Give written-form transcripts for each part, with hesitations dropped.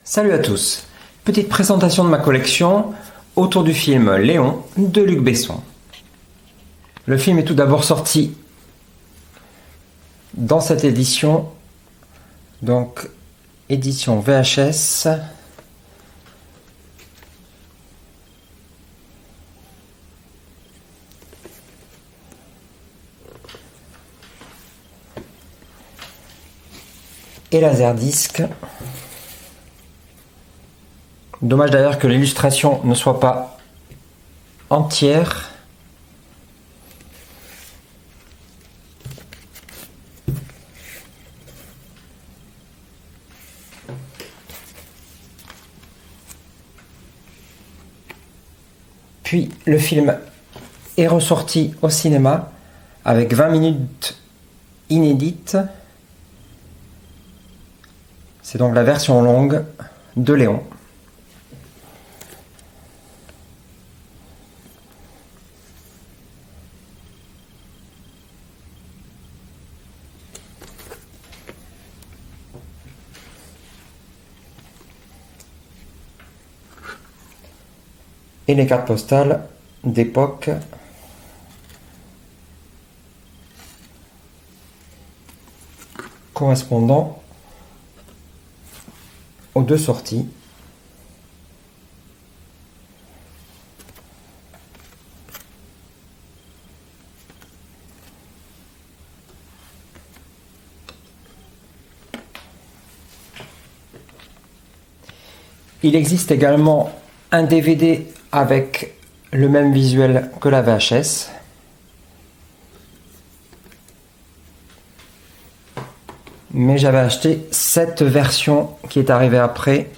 Salut à tous. Petite présentation de ma collection autour du film Léon de Luc Besson. Le film est tout d'abord sorti dans cette édition, donc édition VHS. Et Laserdisc. Dommage d'ailleurs que l'illustration ne soit pas entière. Puis le film est ressorti au cinéma avec 20 minutes inédites. C'est donc la version longue de Léon. Et les cartes postales d'époque correspondant aux deux sorties. Il existe également un DVD avec le même visuel que la VHS. Mais j'avais acheté cette version qui est arrivée après.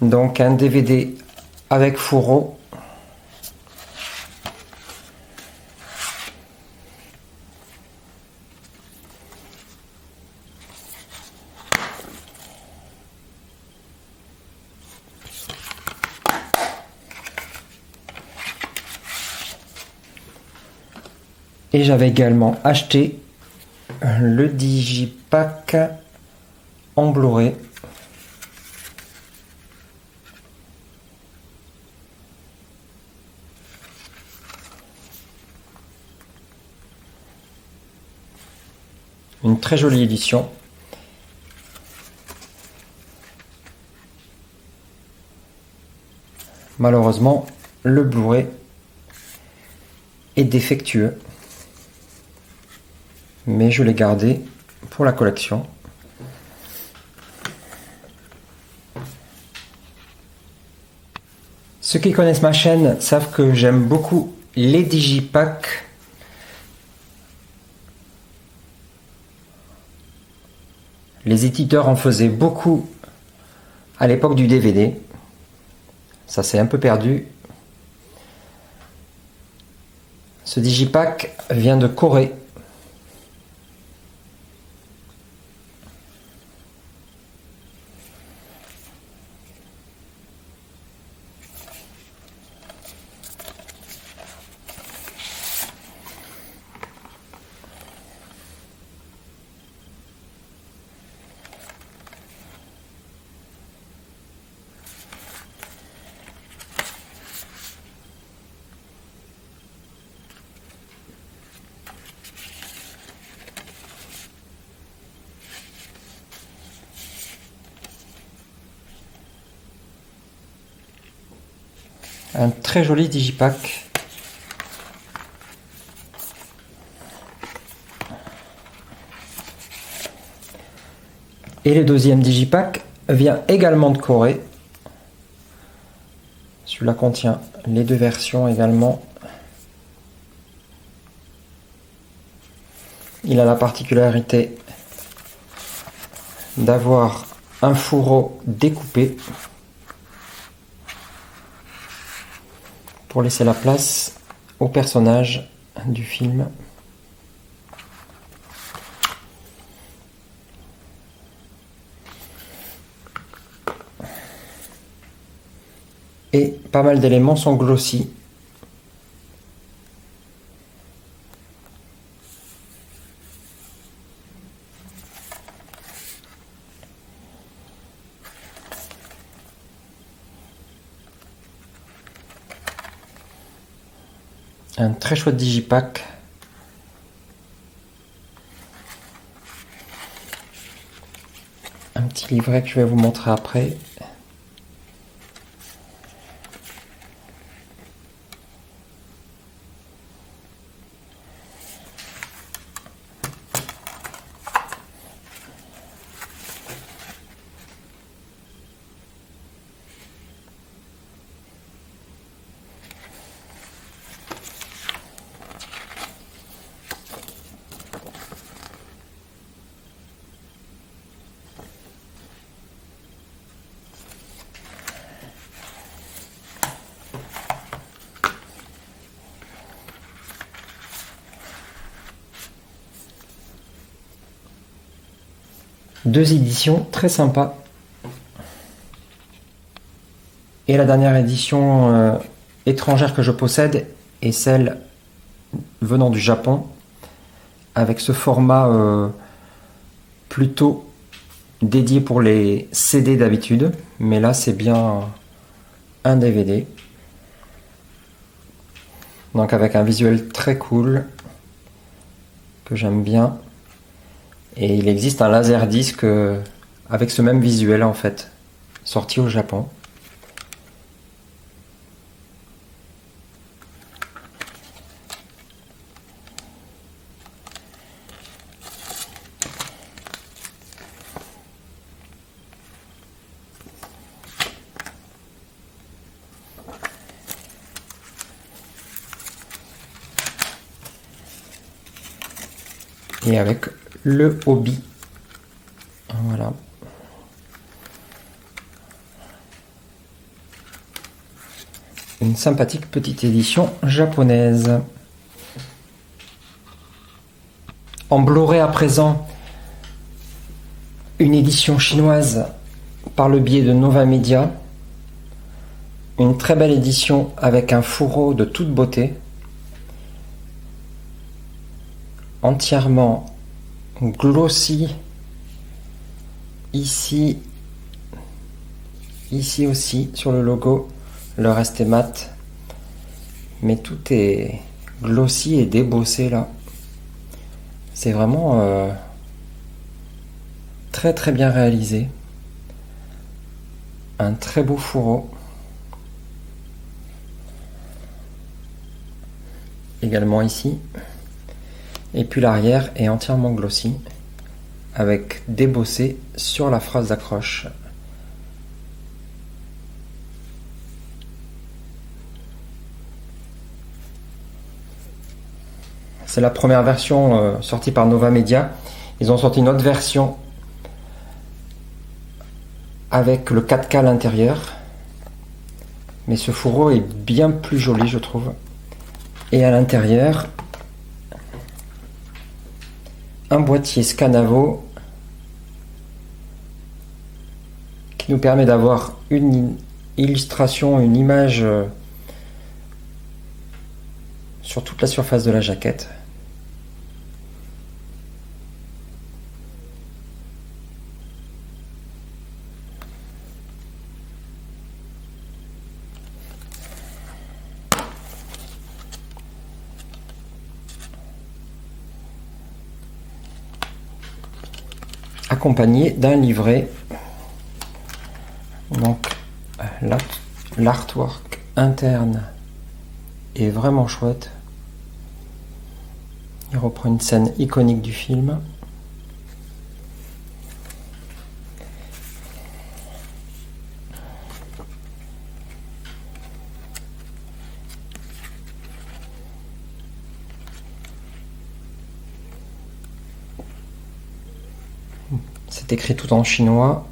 Donc un DVD avec fourreau. Et j'avais également acheté le Digipack en Blu-ray. Une très jolie édition. Malheureusement, le Blu-ray est défectueux. Mais je l'ai gardé pour la collection. Ceux qui connaissent ma chaîne savent que j'aime beaucoup les Digipack. Les éditeurs en faisaient beaucoup à l'époque du DVD. Ça s'est un peu perdu. Ce Digipack vient de Corée. Un très joli Digipack. Et le deuxième Digipack vient également de Corée. Celui-là contient les deux versions également. Il a la particularité d'avoir un fourreau découpé pour laisser la place aux personnages du film. Et pas mal d'éléments sont glossy. Un très chouette digipack. Un petit livret que je vais vous montrer après. Deux éditions très sympas. Et la dernière édition étrangère que je possède est celle venant du Japon, avec ce format plutôt dédié pour les CD d'habitude, mais là c'est bien un DVD. Donc avec un visuel très cool que j'aime bien. Et il existe un laserdisc avec ce même visuel en fait, sorti au Japon. Et avec le Hobby. Voilà. Une sympathique petite édition japonaise. En Blu-ray à présent, une édition chinoise par le biais de Nova Media. Une très belle édition avec un fourreau de toute beauté. Entièrement glossy. Ici aussi sur le logo, le reste est mat, mais tout est glossy et débossé là. C'est vraiment très très bien réalisé. Un très beau fourreau. Également ici. Et puis l'arrière est entièrement glossy, avec débossé sur la phrase d'accroche. C'est la première version sortie par Nova Media. Ils ont sorti une autre version avec le 4K à l'intérieur. Mais ce fourreau est bien plus joli, je trouve. Et à l'intérieur, un boîtier Scanavo qui nous permet d'avoir une illustration, une image sur toute la surface de la jaquette. Accompagné d'un livret. Donc l'artwork interne est vraiment chouette. Il reprend une scène iconique du film. C'est écrit tout en chinois.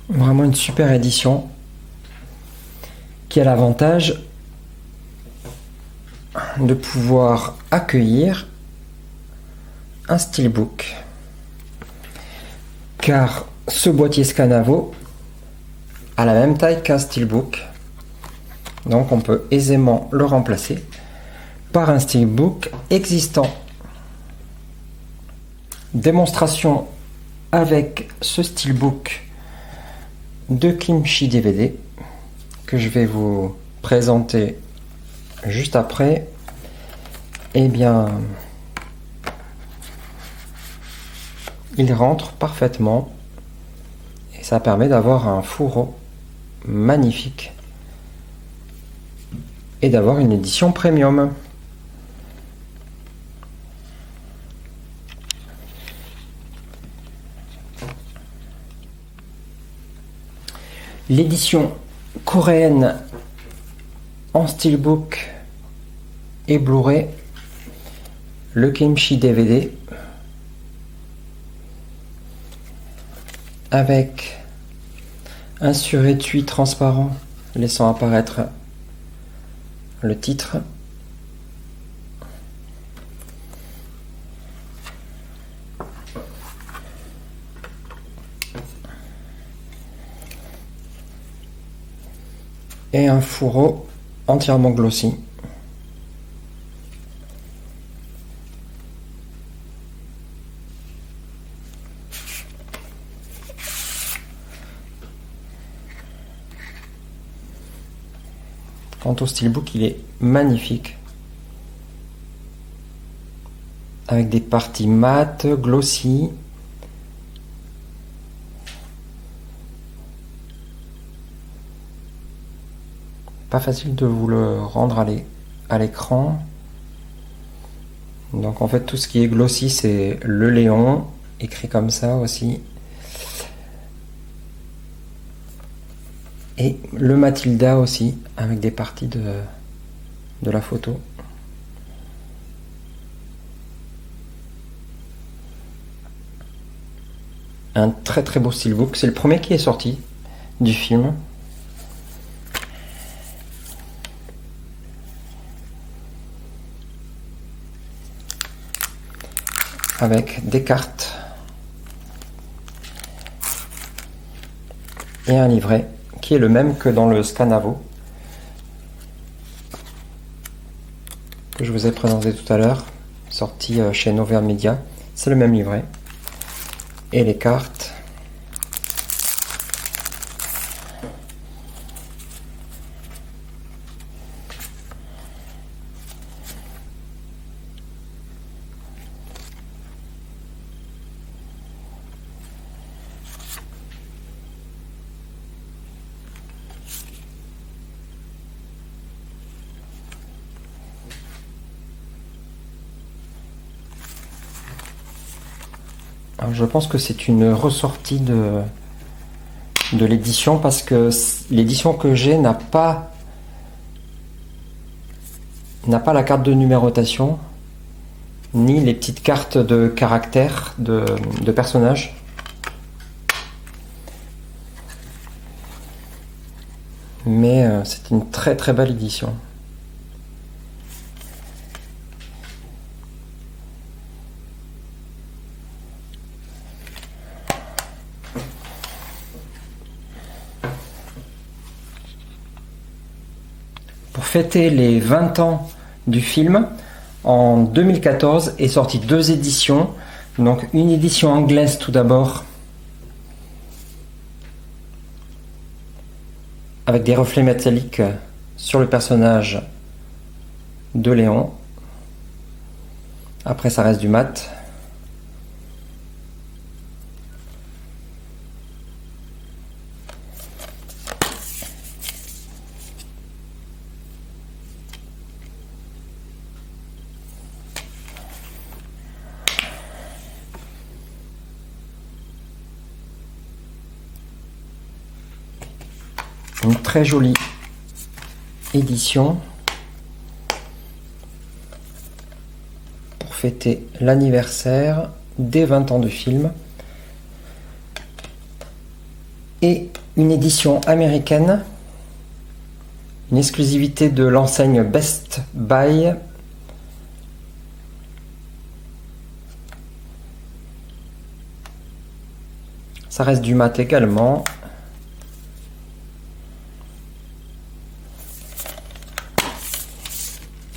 Vraiment une super édition qui a l'avantage de pouvoir accueillir un steelbook, car ce boîtier Scanavo à la même taille qu'un steelbook. Donc on peut aisément le remplacer par un steelbook existant. Démonstration avec ce steelbook de Kimchi DVD que je vais vous présenter juste après. Eh bien, il rentre parfaitement et ça permet d'avoir un fourreau magnifique et d'avoir une édition premium. L'édition coréenne en steelbook et Blu-ray, le Kimchi DVD, avec un surétui transparent laissant apparaître le titre. Et un fourreau entièrement glossy. Quant au steelbook, il est magnifique. Avec des parties mates, glossy. Pas facile de vous le rendre à l'écran. Donc en fait tout ce qui est glossy c'est le Léon, écrit comme ça aussi. Et le Mathilda aussi, avec des parties de la photo. Un très très beau steelbook, c'est le premier qui est sorti du film. Avec des cartes et un livret qui est le même que dans le Scanavo que je vous ai présenté tout à l'heure, sorti chez Nover Media. C'est le même livret et les cartes. Alors, je pense que c'est une ressortie de l'édition parce que l'édition que j'ai n'a pas la carte de numérotation ni les petites cartes de caractères de personnages. Mais c'est une très très belle édition. Pour fêter les 20 ans du film, en 2014 est sorti 2 éditions. Donc une édition anglaise tout d'abord, avec des reflets métalliques sur le personnage de Léon. Après ça reste du mat. Une très jolie édition pour fêter l'anniversaire des 20 ans de film. Et une édition américaine, une exclusivité de l'enseigne Best Buy. Ça reste du mat également.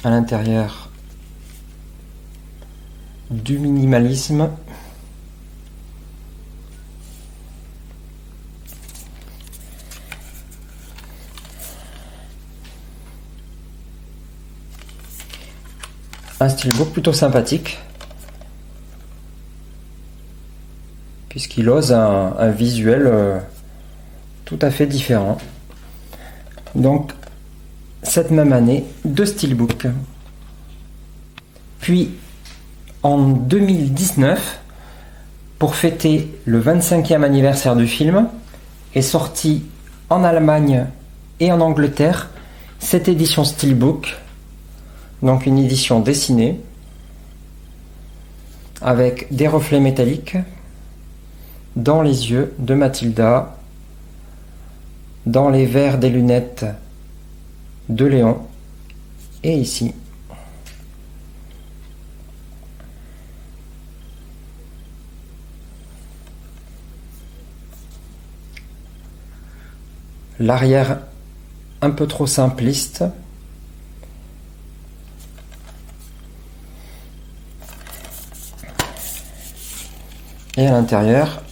à l'intérieur du minimalisme. Un steelbook plutôt sympathique, puisqu'il ose un visuel tout à fait différent. Donc, cette même année, 2 steelbooks. Puis, en 2019, pour fêter le 25e anniversaire du film, est sortie en Allemagne et en Angleterre cette édition steelbook, donc une édition dessinée, avec des reflets métalliques dans les yeux de Mathilda, dans les verres des lunettes de Léon, et ici. L'arrière un peu trop simpliste. Et à l'intérieur,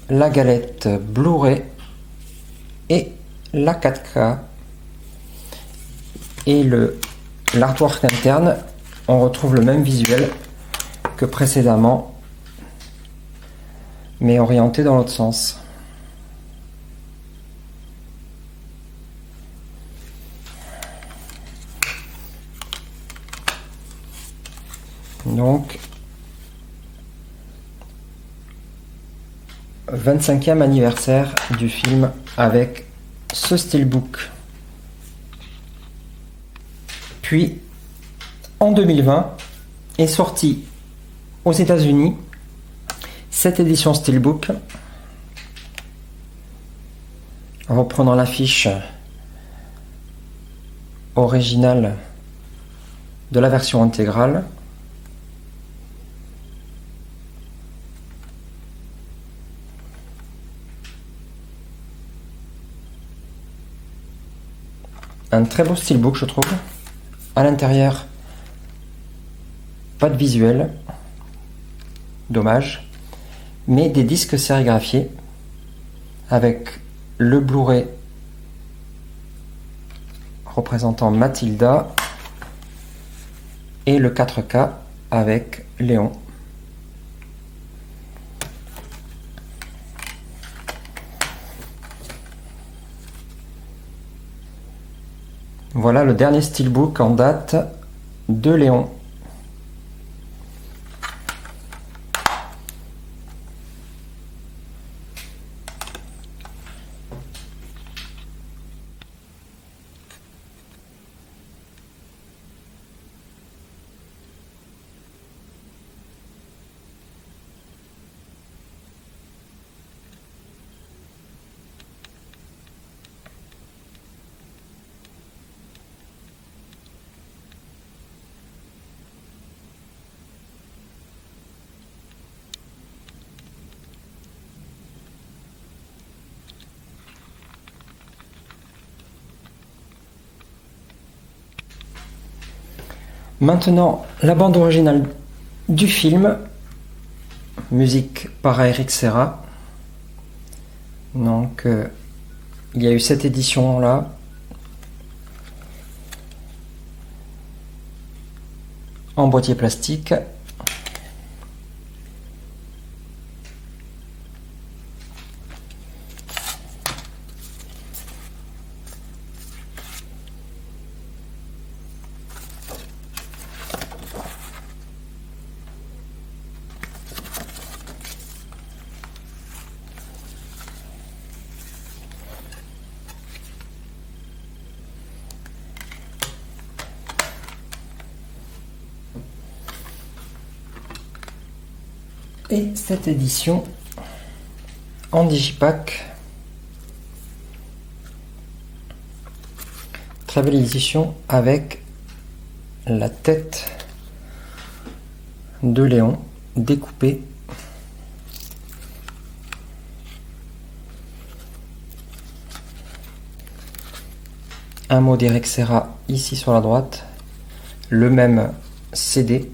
la galette Blu-ray et la 4K. Et l'artwork interne, on retrouve le même visuel que précédemment, mais orienté dans l'autre sens. Donc, 25e anniversaire du film avec ce steelbook. Puis, en 2020, est sortie aux États-Unis cette édition steelbook, reprenant l'affiche originale de la version intégrale. Un très beau steelbook, je trouve. À l'intérieur, pas de visuel, dommage, mais des disques sérigraphiés avec le Blu-ray représentant Mathilda et le 4K avec Léon. Voilà le dernier steelbook en date de Léon. Maintenant, la bande originale du film, musique par Eric Serra. Donc, il y a eu cette édition-là, en boîtier plastique. Et cette édition en digipack, très belle édition avec la tête de Léon découpée. Un mot d'Eric Serra ici sur la droite, le même CD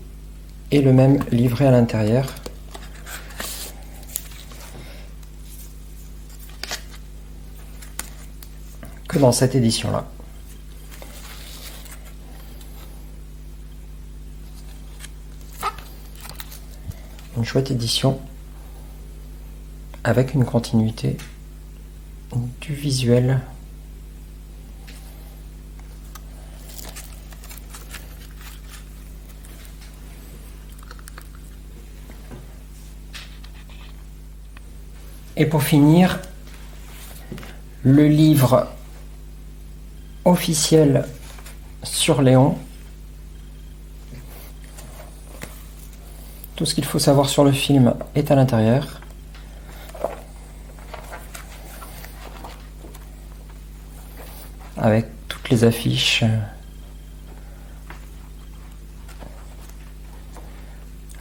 et le même livret à l'intérieur. Que dans cette édition-là. Une chouette édition avec une continuité du visuel. Et pour finir, le livre officiel sur Léon. Tout ce qu'il faut savoir sur le film est à l'intérieur. Avec toutes les affiches.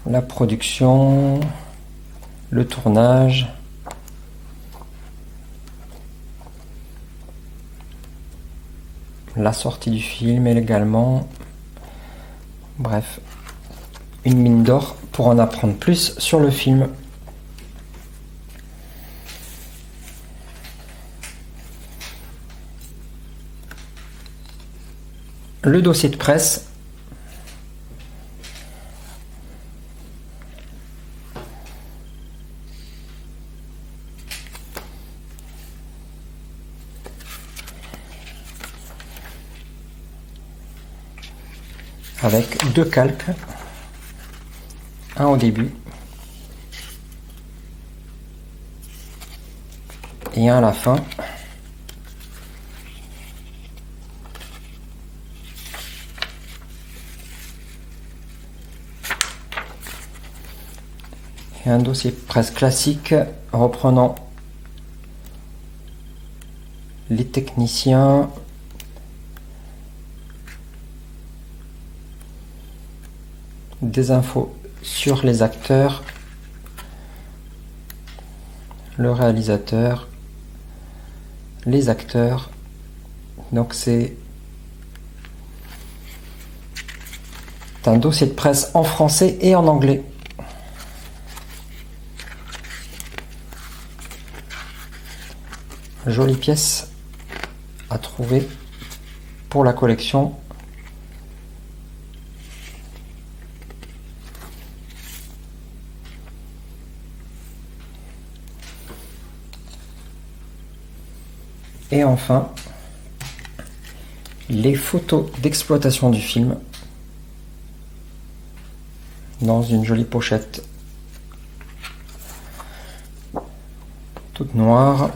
La production, le tournage. La sortie du film également. Bref, une mine d'or pour en apprendre plus sur le film. Le dossier de presse. Avec deux calques, un au début et un à la fin. Et un dossier presse classique reprenant les techniciens, des infos sur les acteurs, le réalisateur, les acteurs. Donc c'est un dossier de presse en français et en anglais. Jolie pièce à trouver pour la collection. Et enfin, les photos d'exploitation du film dans une jolie pochette toute noire.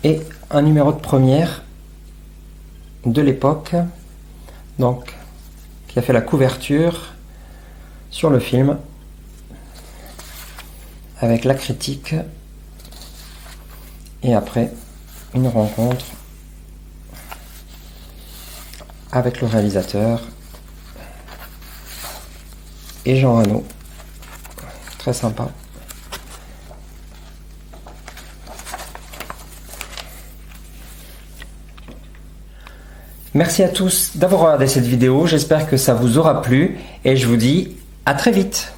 Et un numéro de première de l'époque, donc qui a fait la couverture sur le film avec la critique et après une rencontre avec le réalisateur et Jean Reno, très sympa. Merci à tous d'avoir regardé cette vidéo, j'espère que ça vous aura plu et je vous dis à très vite.